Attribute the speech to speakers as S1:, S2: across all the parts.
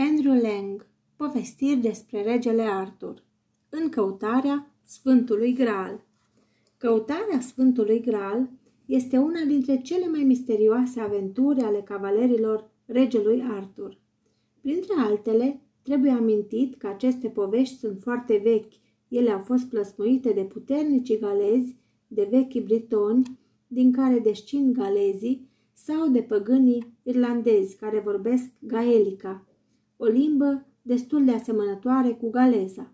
S1: Andrew Lang, povestiri despre regele Arthur. În căutarea Sfântului Graal. Căutarea Sfântului Graal este una dintre cele mai misterioase aventuri ale cavalerilor regelui Arthur. Printre altele, trebuie amintit că aceste povești sunt foarte vechi. Ele au fost plăsmuite de puternicii galezi, de vechi britoni, din care descind galezii, sau de păgânii irlandezi care vorbesc gaelica, o limbă destul de asemănătoare cu galeza.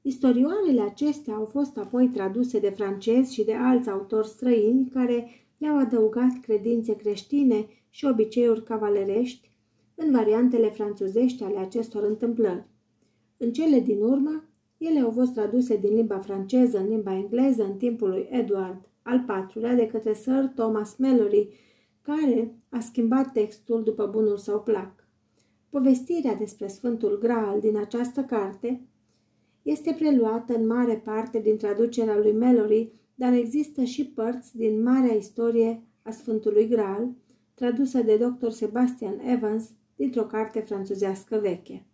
S1: Istorioarele acestea au fost apoi traduse de francezi și de alți autori străini care le-au adăugat credințe creștine și obiceiuri cavalerești în variantele franțuzești ale acestor întâmplări. În cele din urmă, ele au fost traduse din limba franceză în limba engleză în timpul lui Edward al IV-lea de către Sir Thomas Malory, care a schimbat textul după bunul său plac. Povestirea despre Sfântul Graal din această carte este preluată în mare parte din traducerea lui Malory, dar există și părți din Marea Istorie a Sfântului Graal, tradusă de Dr. Sebastian Evans dintr-o carte franțuzească veche.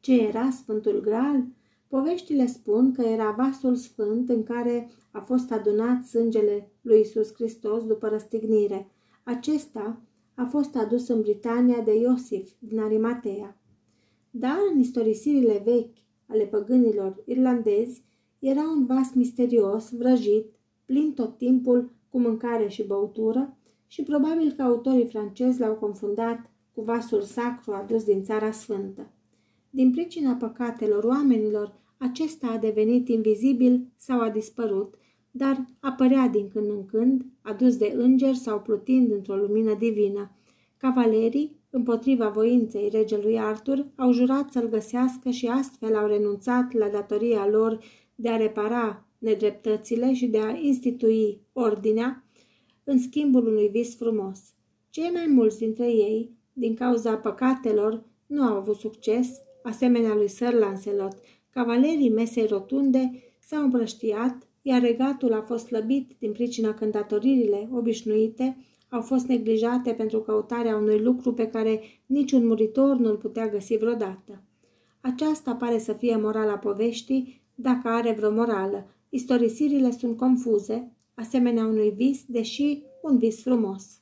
S1: Ce era Sfântul Graal? Poveștile spun că era vasul sfânt în care a fost adunat sângele lui Iisus Hristos după răstignire. Acesta a fost adus în Britania de Iosif din Arimatea. Dar în istorisirile vechi ale păgânilor irlandezi era un vas misterios, vrăjit, plin tot timpul cu mâncare și băutură și probabil că autorii francezi l-au confundat cu vasul sacru adus din Țara Sfântă. Din pricina păcatelor oamenilor, acesta a devenit invizibil sau a dispărut, dar apărea din când în când, adus de îngeri sau plutind într-o lumină divină. Cavalerii, împotriva voinței regelui Arthur, au jurat să-l găsească și astfel au renunțat la datoria lor de a repara nedreptățile și de a institui ordinea în schimbul unui vis frumos. Cei mai mulți dintre ei, din cauza păcatelor, nu au avut succes, asemenea lui Sir Lancelot. Cavalerii mesei rotunde s-au împrăștiat, iar regatul a fost slăbit din pricina că îndatoririle obișnuite au fost neglijate pentru căutarea unui lucru pe care niciun muritor nu-l putea găsi vreodată. Aceasta pare să fie morala poveștii, dacă are vreo morală. Istorisirile sunt confuze, asemenea unui vis, deși un vis frumos.